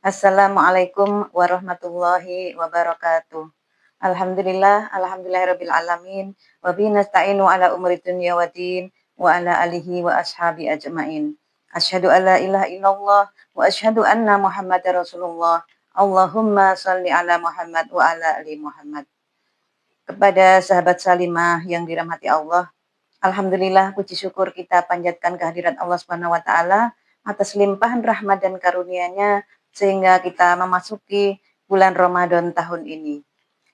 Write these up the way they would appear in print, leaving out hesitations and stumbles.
Assalamualaikum warahmatullahi wabarakatuh. Alhamdulillahirabbil alamin, wa bihi nasta'inu ala umuri dunya waddin, wa ala alihi wa ashabi ajmain. Asyhadu an la ilaha illallah wa asyhadu anna Muhammadar Rasulullah. Allahumma shalli ala Muhammad wa ala ali Muhammad. Kepada sahabat Salimah yang dirahmati Allah, alhamdulillah puji syukur kita panjatkan kehadirat Allah Subhanahu wa taala atas limpahan rahmat dan karunia-Nya sehingga kita memasuki bulan Ramadan tahun ini.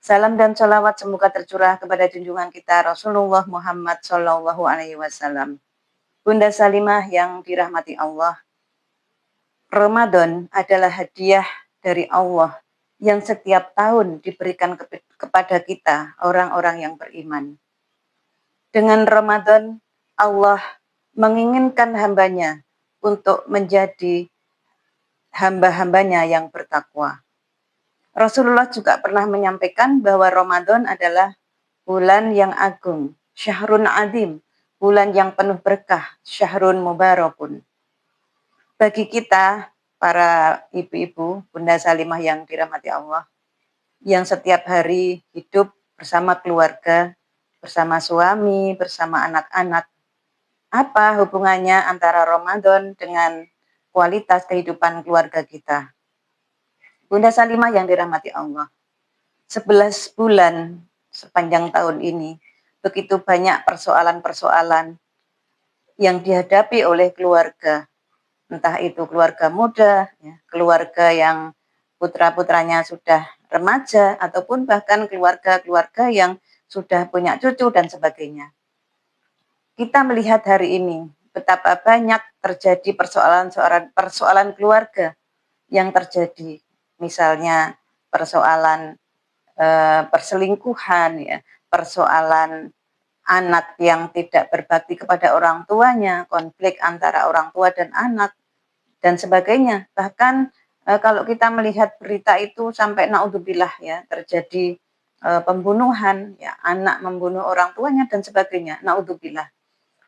Salam dan sholawat semoga tercurah kepada junjungan kita Rasulullah Muhammad Shallallahu Alaihi Wasallam. Bunda Salimah yang dirahmati Allah, Ramadan adalah hadiah dari Allah yang setiap tahun diberikan kepada kita orang-orang yang beriman. Dengan Ramadan, Allah menginginkan hambanya untuk menjadi hamba-hambanya yang bertakwa. Rasulullah juga pernah menyampaikan bahwa Ramadan adalah bulan yang agung, syahrun adim, bulan yang penuh berkah, syahrun mubarakun. Bagi kita, para ibu-ibu, Bunda Salimah yang dirahmati Allah, yang setiap hari hidup bersama keluarga, bersama suami, bersama anak-anak, apa hubungannya antara Ramadan dengan kualitas kehidupan keluarga kita? Bunda Salimah yang dirahmati Allah, 11 bulan sepanjang tahun ini, begitu banyak persoalan-persoalan yang dihadapi oleh keluarga, entah itu keluarga muda, ya, keluarga yang putra-putranya sudah remaja, ataupun bahkan keluarga-keluarga yang sudah punya cucu dan sebagainya. Kita melihat hari ini betapa banyak terjadi persoalan keluarga yang terjadi, misalnya persoalan perselingkuhan, ya, persoalan anak yang tidak berbakti kepada orang tuanya, konflik antara orang tua dan anak, dan sebagainya. Bahkan kalau kita melihat berita itu sampai naudzubillah, ya, terjadi pembunuhan, ya, anak membunuh orang tuanya dan sebagainya, naudzubillah.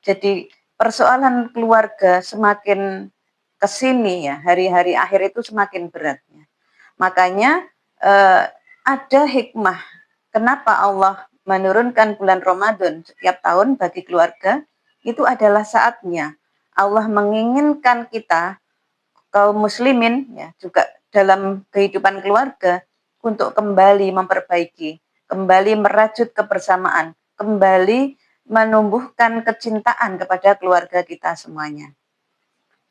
Jadi persoalan keluarga semakin kesini, ya, hari-hari akhir itu semakin berat, ya. Makanya ada hikmah kenapa Allah menurunkan bulan Ramadan setiap tahun bagi keluarga. Itu adalah saatnya Allah menginginkan kita kaum muslimin, ya, juga dalam kehidupan keluarga untuk kembali memperbaiki, kembali merajut kebersamaan, kembali menumbuhkan kecintaan kepada keluarga kita semuanya.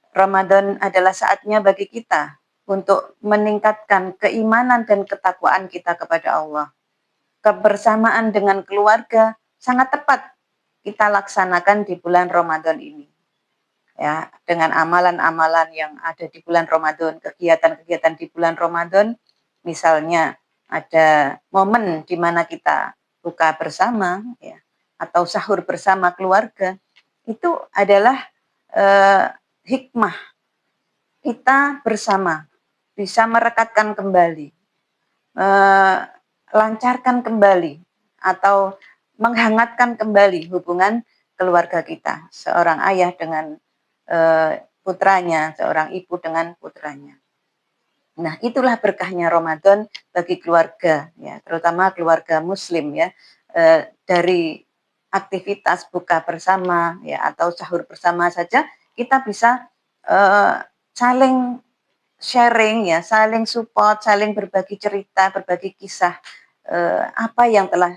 Ramadan adalah saatnya bagi kita untuk meningkatkan keimanan dan ketakwaan kita kepada Allah. Kebersamaan dengan keluarga sangat tepat kita laksanakan di bulan Ramadan ini, ya, dengan amalan-amalan yang ada di bulan Ramadan, kegiatan-kegiatan di bulan Ramadan, misalnya ada momen di mana kita buka bersama, ya, atau sahur bersama keluarga, itu adalah hikmah kita bersama bisa merekatkan kembali, lancarkan kembali, atau menghangatkan kembali hubungan keluarga kita, seorang ayah dengan putranya, seorang ibu dengan putranya. Nah, itulah berkahnya Ramadan bagi keluarga, ya, terutama keluarga Muslim, ya, dari aktivitas buka bersama, ya, atau sahur bersama saja kita bisa saling sharing, ya, saling support, saling berbagi cerita, berbagi kisah apa yang telah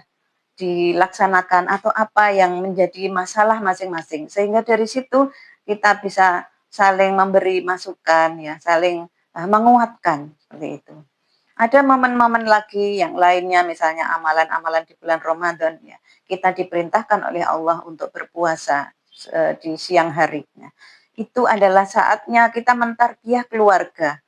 dilaksanakan atau apa yang menjadi masalah masing-masing, sehingga dari situ kita bisa saling memberi masukan, ya, saling menguatkan, seperti itu. Ada momen-momen lagi yang lainnya, misalnya amalan-amalan di bulan Ramadan, ya, kita diperintahkan oleh Allah untuk berpuasa di siang hari. Ya. Itu adalah saatnya kita mentarbiyah keluarga,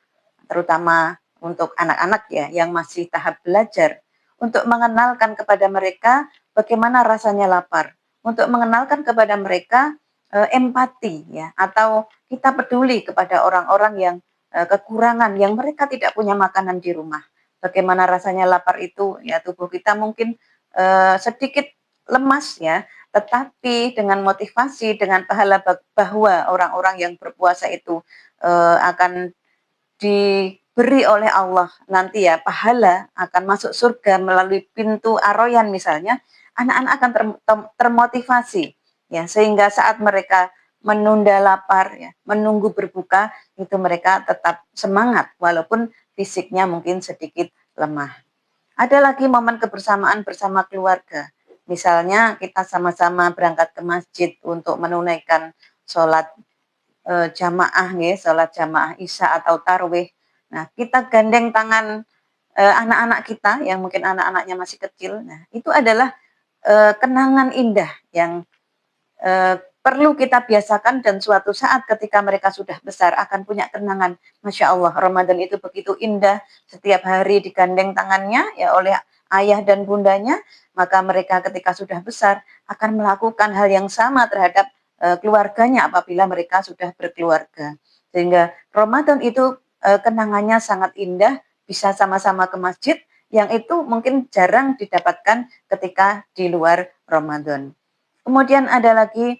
terutama untuk anak-anak, ya, yang masih tahap belajar, untuk mengenalkan kepada mereka bagaimana rasanya lapar, untuk mengenalkan kepada mereka empati, ya, atau kita peduli kepada orang-orang yang kekurangan, yang mereka tidak punya makanan di rumah. Bagaimana rasanya lapar itu, ya, tubuh kita mungkin sedikit lemas, ya, tetapi dengan motivasi, dengan pahala bahwa orang-orang yang berpuasa itu akan diberi oleh Allah nanti ya pahala akan masuk surga melalui pintu Ar-Rayyan misalnya, anak-anak akan termotivasi ya, sehingga saat mereka menunda lapar ya, menunggu berbuka, itu mereka tetap semangat walaupun fisiknya mungkin sedikit lemah. Ada lagi momen kebersamaan bersama keluarga. Misalnya kita sama-sama berangkat ke masjid untuk menunaikan sholat jamaah nih, sholat jamaah Isya atau tarwih. Nah, kita gandeng tangan anak-anak kita yang mungkin anak-anaknya masih kecil. Nah, itu adalah kenangan indah yang perlu kita biasakan, dan suatu saat ketika mereka sudah besar akan punya kenangan. Masya Allah, Ramadan itu begitu indah, setiap hari digandeng tangannya ya oleh ayah dan bundanya, maka mereka ketika sudah besar akan melakukan hal yang sama terhadap keluarganya apabila mereka sudah berkeluarga. Sehingga Ramadan itu kenangannya sangat indah, bisa sama-sama ke masjid, yang itu mungkin jarang didapatkan ketika di luar Ramadan. Kemudian ada lagi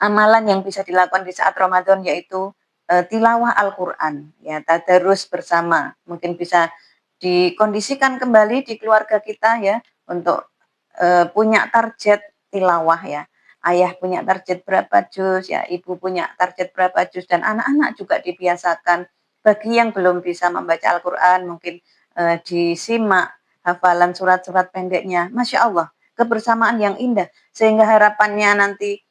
amalan yang bisa dilakukan di saat Ramadan, yaitu tilawah Al-Quran, ya, tadarus bersama. Mungkin bisa dikondisikan kembali di keluarga kita ya untuk punya target tilawah ya. Ayah punya target berapa juz ya, ibu punya target berapa juz, dan anak-anak juga dibiasakan. Bagi yang belum bisa membaca Al-Quran, mungkin disimak hafalan surat-surat pendeknya. Masya Allah, kebersamaan yang indah, sehingga harapannya nanti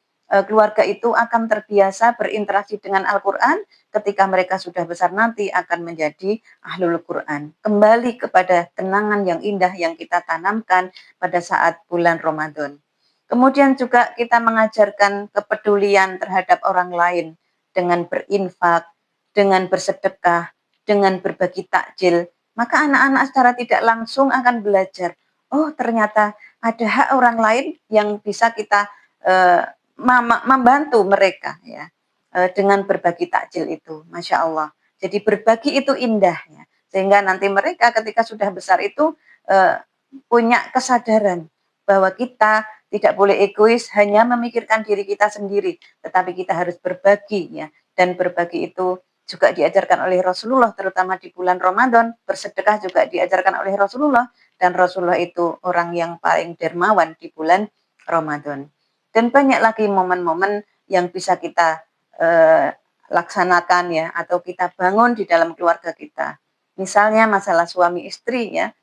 keluarga itu akan terbiasa berinteraksi dengan Al-Quran. Ketika mereka sudah besar nanti akan menjadi ahlul Quran. Kembali kepada kenangan yang indah yang kita tanamkan pada saat bulan Ramadan. Kemudian juga kita mengajarkan kepedulian terhadap orang lain dengan berinfak, dengan bersedekah, dengan berbagi takjil. Maka anak-anak secara tidak langsung akan belajar, oh ternyata ada hak orang lain yang bisa kita membantu mereka ya dengan berbagi takjil itu. Masya Allah. Jadi berbagi itu indah ya, sehingga nanti mereka ketika sudah besar itu punya kesadaran bahwa kita tidak boleh egois hanya memikirkan diri kita sendiri, tetapi kita harus berbagi ya, dan berbagi itu juga diajarkan oleh Rasulullah, terutama di bulan Ramadan. Bersedekah juga diajarkan oleh Rasulullah, dan Rasulullah itu orang yang paling dermawan di bulan Ramadan. Dan banyak lagi momen-momen yang bisa kita laksanakan ya, atau kita bangun di dalam keluarga kita. Misalnya masalah suami istri ya,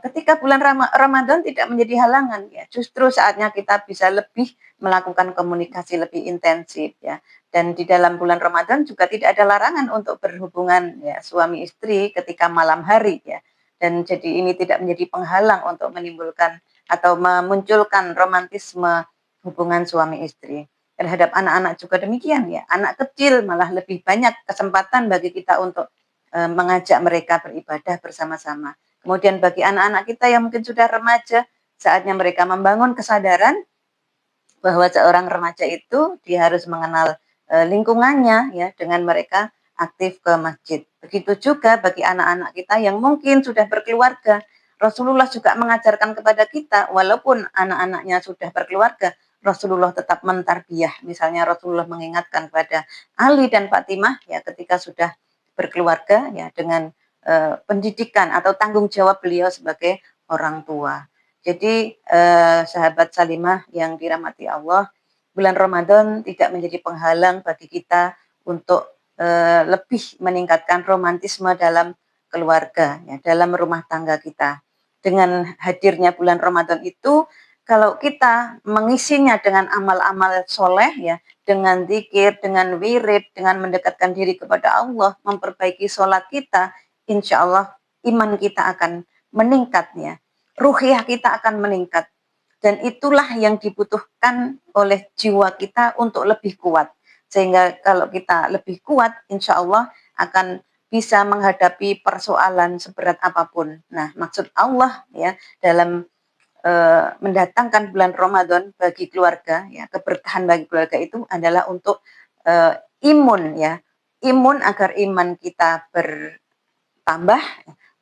ketika bulan Ramadan tidak menjadi halangan ya, justru saatnya kita bisa lebih melakukan komunikasi lebih intensif ya. Dan di dalam bulan Ramadan juga tidak ada larangan untuk berhubungan ya suami istri ketika malam hari ya. Dan jadi ini tidak menjadi penghalang untuk menimbulkan atau memunculkan romantisme hubungan suami istri. Terhadap anak-anak juga demikian ya. Anak kecil malah lebih banyak kesempatan bagi kita untuk mengajak mereka beribadah bersama-sama. Kemudian bagi anak-anak kita yang mungkin sudah remaja, saatnya mereka membangun kesadaran bahwa seorang remaja itu dia harus mengenal lingkungannya ya, dengan mereka aktif ke masjid. Begitu juga bagi anak-anak kita yang mungkin sudah berkeluarga. Rasulullah juga mengajarkan kepada kita, walaupun anak-anaknya sudah berkeluarga, Rasulullah tetap mentarbiyah. Misalnya Rasulullah mengingatkan kepada Ali dan Fatimah ya ketika sudah berkeluarga ya, dengan pendidikan atau tanggung jawab beliau sebagai orang tua. Jadi sahabat Salimah yang dirahmati Allah, bulan Ramadan tidak menjadi penghalang bagi kita untuk lebih meningkatkan romantisme dalam keluarga ya, dalam rumah tangga kita. Dengan hadirnya bulan Ramadan itu, kalau kita mengisinya dengan amal-amal soleh ya, dengan zikir, dengan wirid, dengan mendekatkan diri kepada Allah, memperbaiki sholat kita, insya Allah iman kita akan meningkat ya, ruhiyah kita akan meningkat, dan itulah yang dibutuhkan oleh jiwa kita untuk lebih kuat. Sehingga kalau kita lebih kuat, insya Allah akan bisa menghadapi persoalan seberat apapun. Nah, maksud Allah ya dalam mendatangkan bulan Ramadan bagi keluarga ya, keberkahan bagi keluarga itu adalah untuk imun ya, imun agar iman kita bertambah,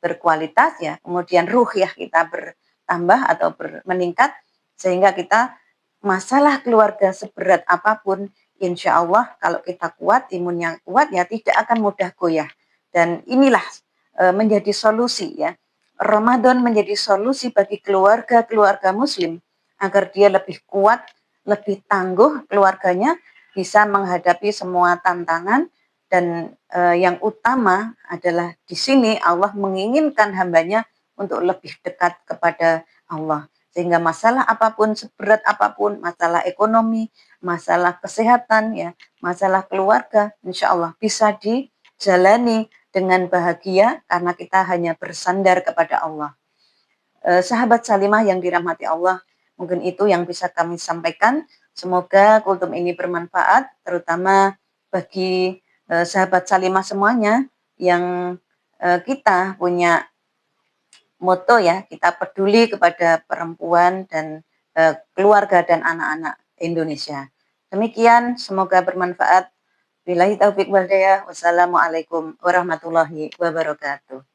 berkualitas ya, kemudian ruhiyah kita bertambah atau meningkat, sehingga kita masalah keluarga seberat apapun, insya Allah kalau kita kuat, imunnya kuat ya, tidak akan mudah goyah. Dan inilah menjadi solusi ya. Ramadan menjadi solusi bagi keluarga-keluarga muslim agar dia lebih kuat, lebih tangguh keluarganya bisa menghadapi semua tantangan dan yang utama adalah di sini Allah menginginkan hambanya untuk lebih dekat kepada Allah. Sehingga masalah apapun, seberat apapun, masalah ekonomi, masalah kesehatan, ya, masalah keluarga, insya Allah bisa dijalani dengan bahagia karena kita hanya bersandar kepada Allah. Sahabat Salimah yang dirahmati Allah, mungkin itu yang bisa kami sampaikan. Semoga kultum ini bermanfaat, terutama bagi sahabat Salimah semuanya yang kita punya moto ya, kita peduli kepada perempuan dan keluarga dan anak-anak Indonesia. Demikian, semoga bermanfaat. Billahi taufiq wal hidayah. Wassalamualaikum warahmatullahi wabarakatuh.